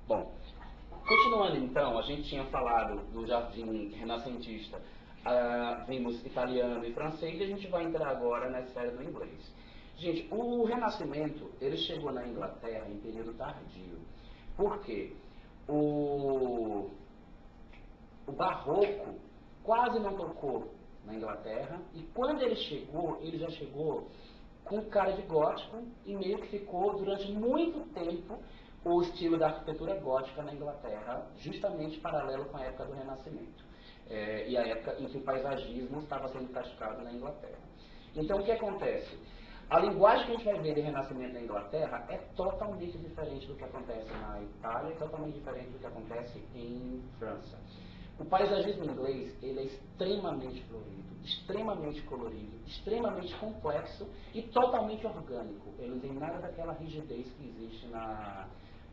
Bom, continuando então, a gente tinha falado do jardim renascentista, vimos italiano e francês, e a gente vai entrar agora na esfera do inglês. Gente, o Renascimento, ele chegou na Inglaterra em período tardio. Por quê? O Barroco quase não tocou na Inglaterra, e quando ele já chegou com cara de gótico, e meio que ficou durante muito tempo o estilo da arquitetura gótica na Inglaterra, justamente paralelo com a época do Renascimento, e a época em que o paisagismo estava sendo praticado na Inglaterra. Então, o que acontece? A linguagem que a gente vai ver de Renascimento na Inglaterra é totalmente diferente do que acontece na Itália, totalmente diferente do que acontece em França. O paisagismo inglês, ele é extremamente florido, extremamente colorido, extremamente complexo e totalmente orgânico. Ele não tem nada daquela rigidez que existe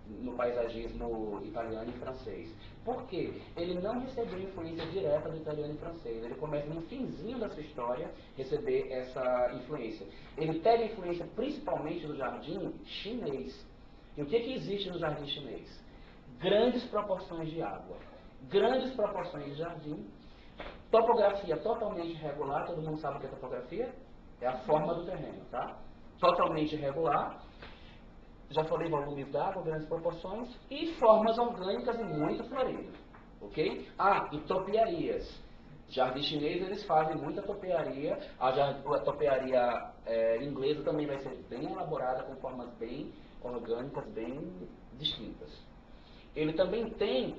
no paisagismo italiano e francês. Por quê? Ele não recebeu influência direta do italiano e francês. Ele começa no finzinho da sua história receber essa influência. Ele pega influência principalmente do jardim chinês. E o que existe no jardim chinês? Grandes proporções de água, grandes proporções de jardim, topografia totalmente irregular. Todo mundo sabe o que é topografia? É a forma do terreno, tá? Totalmente irregular. Já falei volumes d'água, grandes proporções, e formas orgânicas e muito florido, ok? E topiarias. Jardim chinês, eles fazem muita topiaria. A topiaria inglesa também vai ser bem elaborada, com formas bem orgânicas, bem distintas. Ele também tem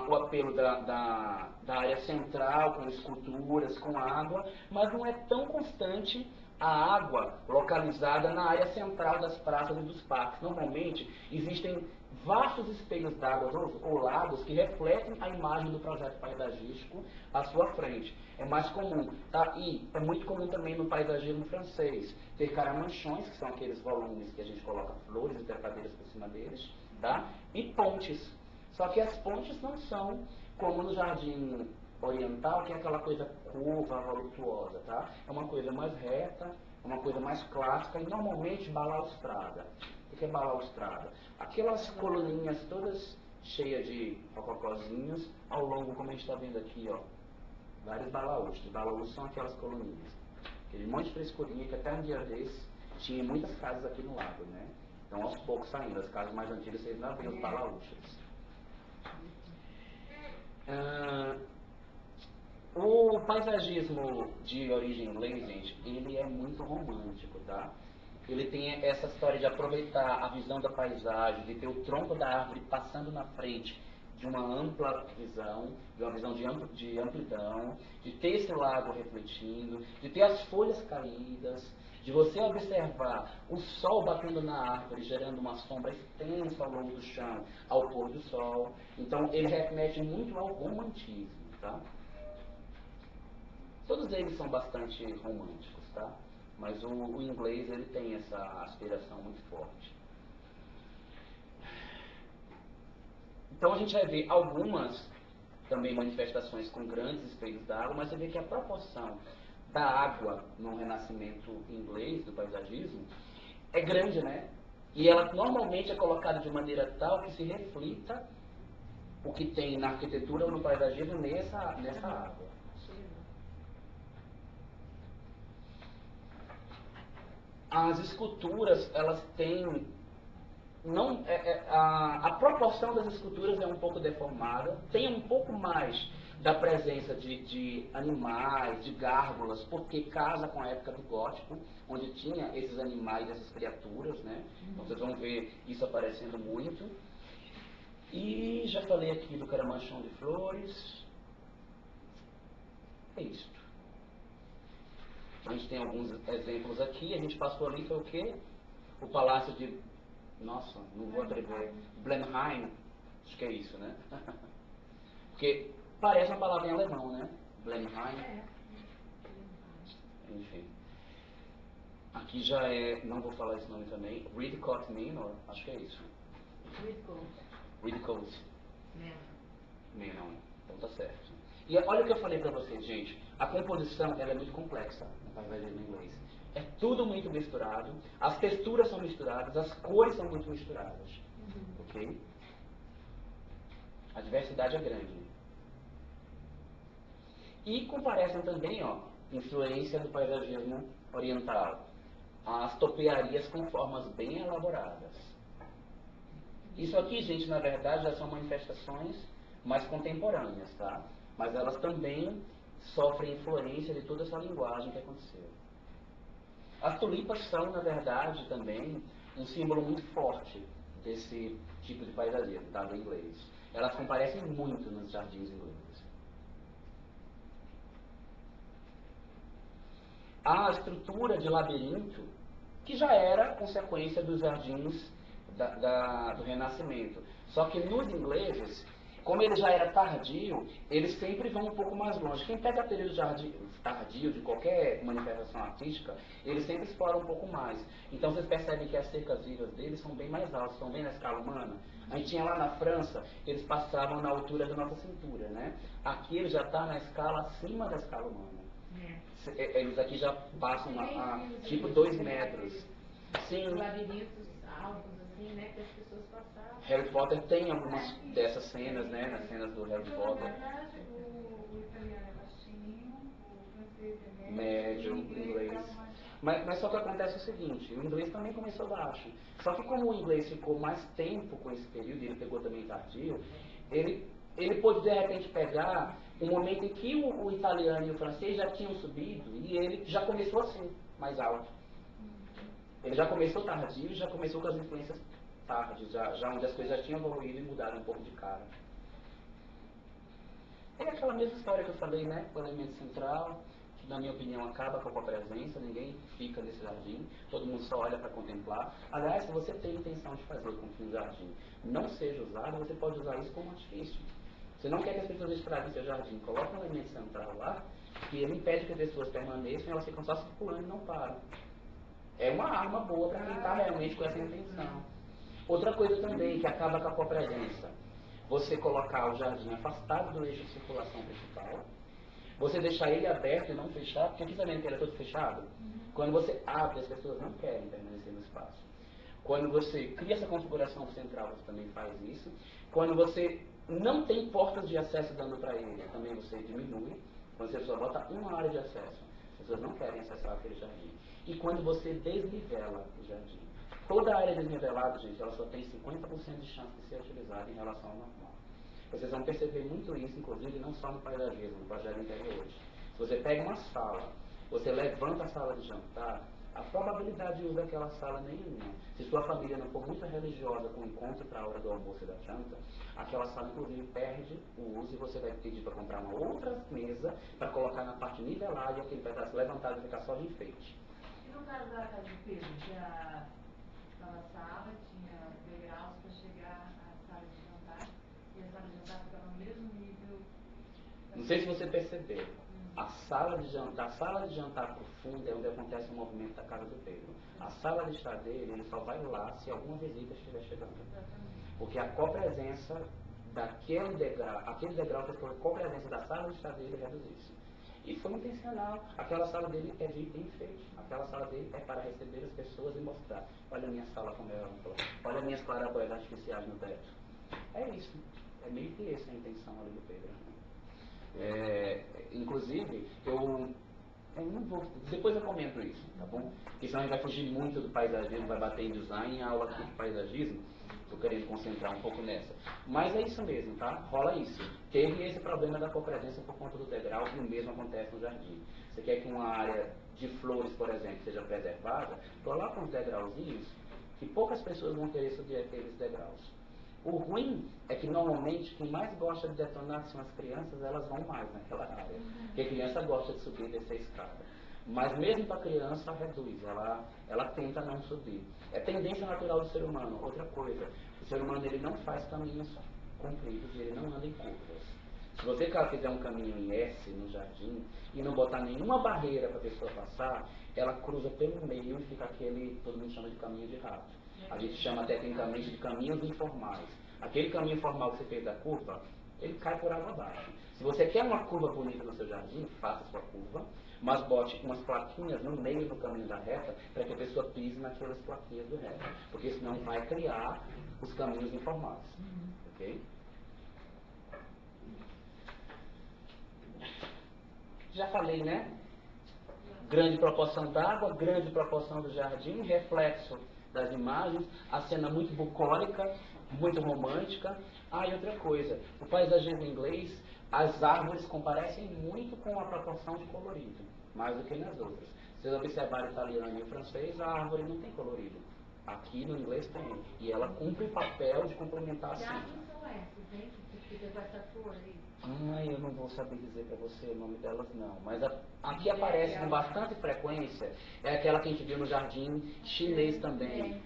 o apelo da área central, com esculturas, com água, mas não é tão constante a água localizada na área central das praças e dos parques. Normalmente, existem vastos espelhos d'água ou lagos que refletem a imagem do projeto paisagístico à sua frente. É mais comum, tá? E é muito comum também no paisagismo francês ter caramanchões, que são aqueles volumes que a gente coloca flores e trepadeiras por cima deles, tá? E pontes. Só que as pontes não são como no jardim oriental, que é aquela coisa curva, voluptuosa, tá? É uma coisa mais reta, é uma coisa mais clássica e normalmente balaustrada. O que é balaustrada? Aquelas coluninhas todas cheias de rococózinhos ao longo, como a gente está vendo aqui, ó, vários balaústres. Balaústres são aquelas coluninhas. Aquele monte de frescurinha que até um dia desse tinha muitas casas aqui no lago, né? Então, aos poucos saindo, as casas mais antigas, vocês não veem os balaústres. O paisagismo de origem inglesa, gente, ele é muito romântico, tá? Ele tem essa história de aproveitar a visão da paisagem, de ter o tronco da árvore passando na frente de uma ampla visão, de uma visão de amplidão, de ter esse lago refletindo, de ter as folhas caídas, de você observar o sol batendo na árvore, gerando uma sombra extensa ao longo do chão, ao pôr do sol. Então, ele remete muito ao romantismo, tá? Todos eles são bastante românticos, tá? Mas o inglês, ele tem essa aspiração muito forte. Então, a gente vai ver algumas também manifestações com grandes espelhos d'água, mas você vê que a proporção da água no renascimento inglês, do paisagismo, é grande, né? E ela normalmente é colocada de maneira tal que se reflita o que tem na arquitetura ou no paisagismo nessa água. As esculturas, elas têm... a proporção das esculturas é um pouco deformada, tem um pouco mais da presença de animais, de gárgulas, porque casa com a época do gótico, onde tinha esses animais, essas criaturas, né? Então vocês vão ver isso aparecendo muito. E já falei aqui do caramanchão de flores. É isso. A gente tem alguns exemplos aqui. A gente passou ali, foi o quê? O palácio de... Nossa, não vou atrever. Blenheim. Acho que é isso, né? Porque parece uma palavra em alemão, né? Blenheim. Enfim. Aqui já é... Não vou falar esse nome também. Ridcote Manor. Acho que é isso. Ridcote. Manor. Então tá certo. E olha o que eu falei pra vocês, gente. A composição, ela é muito complexa na paisagem em inglês. É tudo muito misturado, as texturas são misturadas, as cores são muito misturadas. Ok? A diversidade é grande. E comparecem também, ó, influência do paisagismo oriental. As topiarias com formas bem elaboradas. Isso aqui, gente, na verdade, já são manifestações mais contemporâneas, tá? Mas elas também sofrem influência de toda essa linguagem que aconteceu. As tulipas são, na verdade, também um símbolo muito forte desse tipo de paisagismo, tá? Do inglês. Elas comparecem muito nos jardins ingleses. A estrutura de labirinto, que já era consequência dos jardins do Renascimento. Só que nos ingleses, como ele já era tardio, eles sempre vão um pouco mais longe. Quem pega período tardio de qualquer manifestação artística, eles sempre exploram um pouco mais. Então vocês percebem que as cercas vivas deles são bem mais altas, são bem na escala humana. A gente tinha lá na França, eles passavam na altura da nossa cintura, né? Aqui ele já está na escala acima da escala humana. Eles aqui já passam a tipo 2 metros. Sim. Labirintos altos, assim, né? Que as pessoas passavam. Harry Potter tem algumas dessas cenas, né? Nas cenas do Harry Potter. Na verdade, o italiano é baixinho, o francês é Médio, o inglês. Mas só que acontece o seguinte, o inglês também começou baixo. Só que como o inglês ficou mais tempo com esse período, ele pegou também tardio, ele pôde de repente pegar um momento em que o italiano e o francês já tinham subido e ele já começou assim, mais alto. Ele já começou tardio, já começou com as influências tardes, já onde as coisas já tinham evoluído e mudaram um pouco de cara. É aquela mesma história que eu falei, né? O elemento central, que na minha opinião acaba com a presença, ninguém fica nesse jardim, todo mundo só olha para contemplar. Aliás, se você tem intenção de fazer com que um jardim não seja usado, você pode usar isso como artifício. Você não quer que as pessoas estraguem seu jardim, coloca um elemento central lá, que ele impede que as pessoas permaneçam, elas ficam só circulando e não param. É uma arma boa para quem está realmente com essa intenção. Outra coisa também que acaba com a copresença, você colocar o jardim afastado do eixo de circulação principal, você deixar ele aberto e não fechado, porque aqui também ele é todo fechado. Quando você abre, as pessoas não querem permanecer no espaço. Quando você cria essa configuração central, você também faz isso. Quando você não tem portas de acesso dando para ele, também você diminui. Quando você só bota uma área de acesso, as pessoas não querem acessar aquele jardim. E quando você desnivela o jardim, toda a área desnivelada, gente, ela só tem 50% de chance de ser utilizada em relação ao normal. Vocês vão perceber muito isso, inclusive, não só no paisagismo, no paisagismo interiores. Se você pega uma sala, você levanta a sala de jantar, a probabilidade de uso daquela sala é nenhuma. Se sua família não for muito religiosa com o encontro para a hora do almoço e da janta, aquela sala, inclusive, perde o uso e você vai pedir para comprar uma outra mesa para colocar na parte nivelada e aquele pedaço levantado e ficar só de enfeite. E no caso da casa de Pedro, que na sala tinha degraus para chegar à sala de jantar, e a sala de jantar ficava no mesmo nível. Não sei se você percebeu. A sala de jantar profunda é onde acontece o movimento da casa do Pedro. A sala de estar dele, ele só vai lá se alguma visita estiver chegando. Porque a copresença daquele degrau, aquele degrau que foi a copresença da sala de estar dele reduz-se. E foi intencional. Aquela sala dele é de enfeite. Aquela sala dele é para receber as pessoas e mostrar. Olha a minha sala como é ampla. Olha minhas clarabóias artificiais no teto. É isso. É meio que essa a intenção ali do Pedro. Inclusive, eu não vou, depois eu comento isso, tá bom? Porque senão a gente vai fugir muito do paisagismo, vai bater em design, em aula aqui de paisagismo, estou querendo concentrar um pouco nessa. Mas é isso mesmo, tá? Rola isso. Teve esse problema da copresença por conta do degrau, e o mesmo acontece no jardim. Você quer que uma área de flores, por exemplo, seja preservada, coloca uns degrauzinhos que poucas pessoas vão querer subir aqueles degraus. O ruim é que normalmente quem mais gosta de detonar são as crianças, elas vão mais naquela área. Porque a criança gosta de subir e descer a escada. Mas mesmo para a criança reduz, ela tenta não subir. É tendência natural do ser humano. Outra coisa, o ser humano ele não faz caminhos compridos, ele não anda em curvas. Se você fizer um caminho em S no jardim e não botar nenhuma barreira para a pessoa passar, ela cruza pelo meio e fica aquele, todo mundo chama de caminho de rato. A gente chama tecnicamente de caminhos informais. Aquele caminho informal que você fez da curva, ele cai por água abaixo. Se você quer uma curva bonita no seu jardim, faça a sua curva, mas bote umas plaquinhas no meio do caminho da reta para que a pessoa pise naquelas plaquinhas do reto. Porque senão vai criar os caminhos informais. Ok? Já falei, né? Grande proporção d'água, grande proporção do jardim, reflexo das imagens, a cena muito bucólica, muito romântica. Ah, e outra coisa, o paisagismo inglês, as árvores comparecem muito com a proporção de colorido, mais do que nas outras. Se vocês observarem o italiano e o francês, a árvore não tem colorido. Aqui no inglês tem. E ela cumpre o papel de complementar a Que cena. árvores são essas, hein? Que fica com essa cor aí. Eu não vou saber dizer para você o nome delas não, mas aqui aparece com bastante frequência, é aquela que a gente viu no jardim chinês também.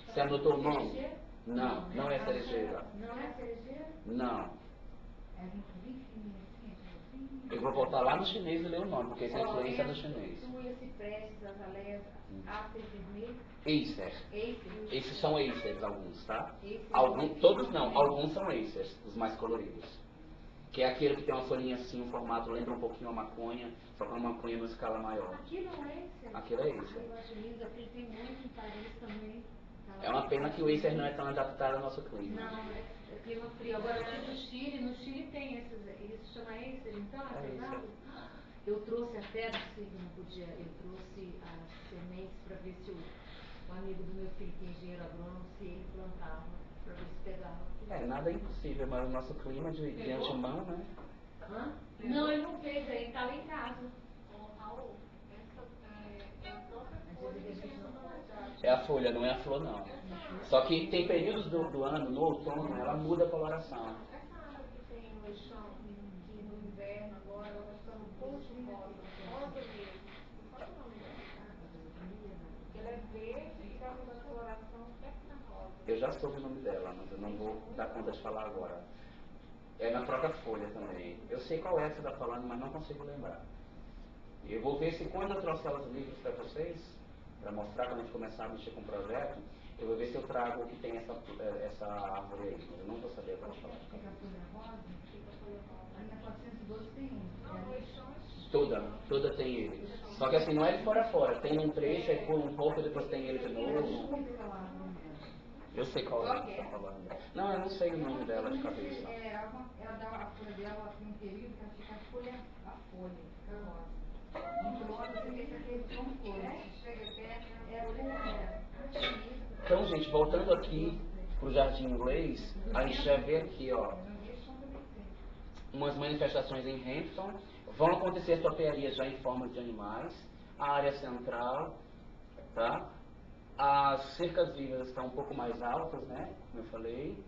Você anotou o nome? Não, não é cerejeira. Não é cerejeira? Não. É bem fininha assim. Eu vou voltar lá no chinês e ler o nome, porque isso é influência do chinês. Tuia, ciprestes, azaleias, ácer vermelho. Acer. Acer. Esses são acers alguns, tá? Acer. Todos não, alguns são acers, os mais coloridos. Que é aquele que tem uma folhinha assim, um formato, lembra um pouquinho a maconha, só que uma maconha numa escala maior. Aquilo é Acer? Aquilo é Acer. Eu acho lindo, aqui tem muito em Paris também. É uma pena que o Acer não é tão adaptado ao nosso clima. Não, é clima frio. Agora aqui no Chile tem esses, isso chama Acer, então, essas árvores? Eu trouxe até, não podia, eu trouxe as sementes para ver se o amigo do meu filho, que é engenheiro agrônomo, se ele plantava, para ver se pegava. Nada é impossível, mas o nosso clima de antemão, né? Hã? Não, ele não fez, ele está lá em casa. É a folha, não é a flor não. Só que tem períodos do ano, no outono, ela muda a coloração. Essa água que tem no chão, que no inverno agora, ela vai ficando um pouco rosa mesmo. Qual é o nome dela? Ela é verde e ela tem uma coloração tecna rosa. Eu já soube o nome dela, mas eu não vou dar conta de falar agora. É na própria folha também. Eu sei qual é que você está falando, mas não consigo lembrar. Eu vou ver se quando eu trouxer os livros para vocês, para mostrar quando a gente começar a mexer com o projeto, eu vou ver se eu trago o que tem essa árvore aí. Mas eu não vou saber agora falar. Fica a folha rosa? Fica a folha rosa. Aí na 412 tem Toda tem ele. Só que assim, não é de fora a fora. Tem um trecho, aí põe um pouco, depois tem ele de novo. Eu sei qual é que você está falando. Não, eu não sei o nome dela de cabeça. Ela dá a folha dela, tem um período que ela fica a folha, fica rosa. Então, você vê que aquele são cores. Chega perto, Então, gente, voltando aqui pro jardim inglês, a gente já vê aqui, ó, umas manifestações em Hampton. Vão acontecer topiarias já em forma de animais. A área central, tá? As cercas vivas estão um pouco mais altas, né? Como eu falei.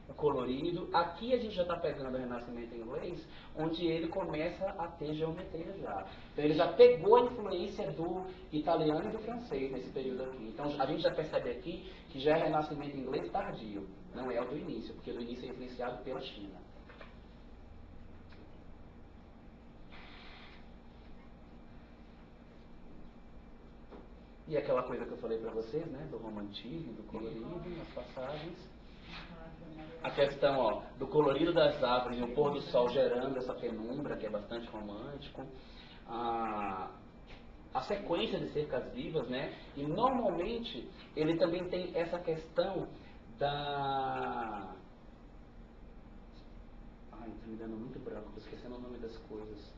O colorido. Aqui a gente já está pegando o Renascimento inglês, onde ele começa a ter geometria já. Então ele já pegou a influência do italiano e do francês nesse período aqui. Então a gente já percebe aqui que já é Renascimento inglês tardio, não é o do início, porque o do início é influenciado pela China. E aquela coisa que eu falei para vocês, né, do romantismo, do colorido, nas passagens. A questão, ó, do colorido das árvores e o pôr do sol gerando essa penumbra, que é bastante romântico. A sequência de cercas vivas, né? E normalmente ele também tem essa questão da... Ai, tá me dando muito branco, tô esquecendo o nome das coisas.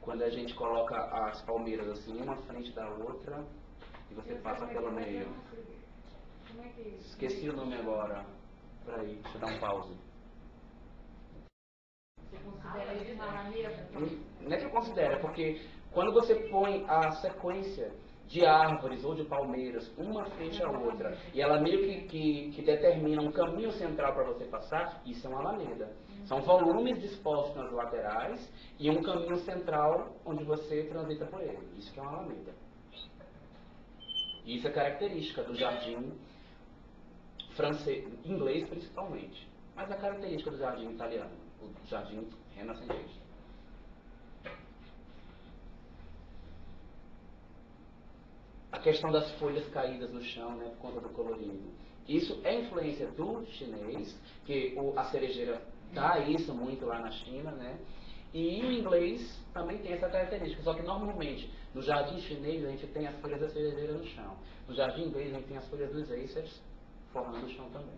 Quando a gente coloca as palmeiras assim, uma frente da outra, e você passa pelo meio. Esqueci o nome agora. Peraí, deixa eu dar um pause. Você considera isso uma maneira? Não é que eu considero, é porque quando você põe a sequência de árvores ou de palmeiras, uma frente à outra, e ela meio que determina um caminho central para você passar, isso é uma alameda. São volumes dispostos nas laterais e um caminho central onde você transita por ele. Isso que é uma alameda. Isso é característica do jardim francês, inglês principalmente, mas é característica do jardim italiano, o jardim renascentista. A questão das folhas caídas no chão, né, por conta do colorido. Isso é influência do chinês, que a cerejeira dá isso muito lá na China, né? E o inglês também tem essa característica, só que normalmente no jardim chinês a gente tem as folhas da cerejeira no chão. No jardim inglês a gente tem as folhas dos acers formando o chão também.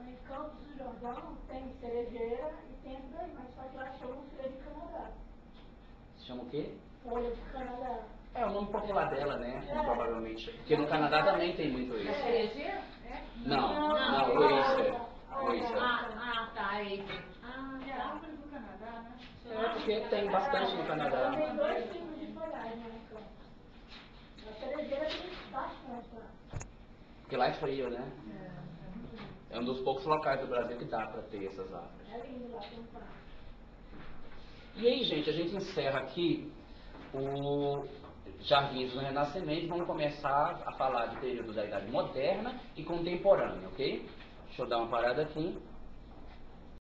Em Campos do Jordão tem cerejeira e tem essa daí, mas só que lá chama folha de Canadá. Se chama o quê? Folha de Canadá. É o nome popular dela, né? Provavelmente. Porque no Canadá também tem muito É isso. cerejeira? É? Não, Não, o Acer. O Acer. Tá, Acer. Ah, É a tá. árvore do Canadá, né? É, porque tem bastante no Canadá. Tem 2 tipos de folhagem lá em Campos. A cerejeira tem bastante lá. Porque lá é frio, né? É um dos poucos locais do Brasil que dá para ter essas árvores. É lindo lá, tem um parque. E aí, gente, a gente encerra aqui o Jardins do Renascimento. Vamos começar a falar de período da Idade Moderna e Contemporânea, ok? Deixa eu dar uma parada aqui.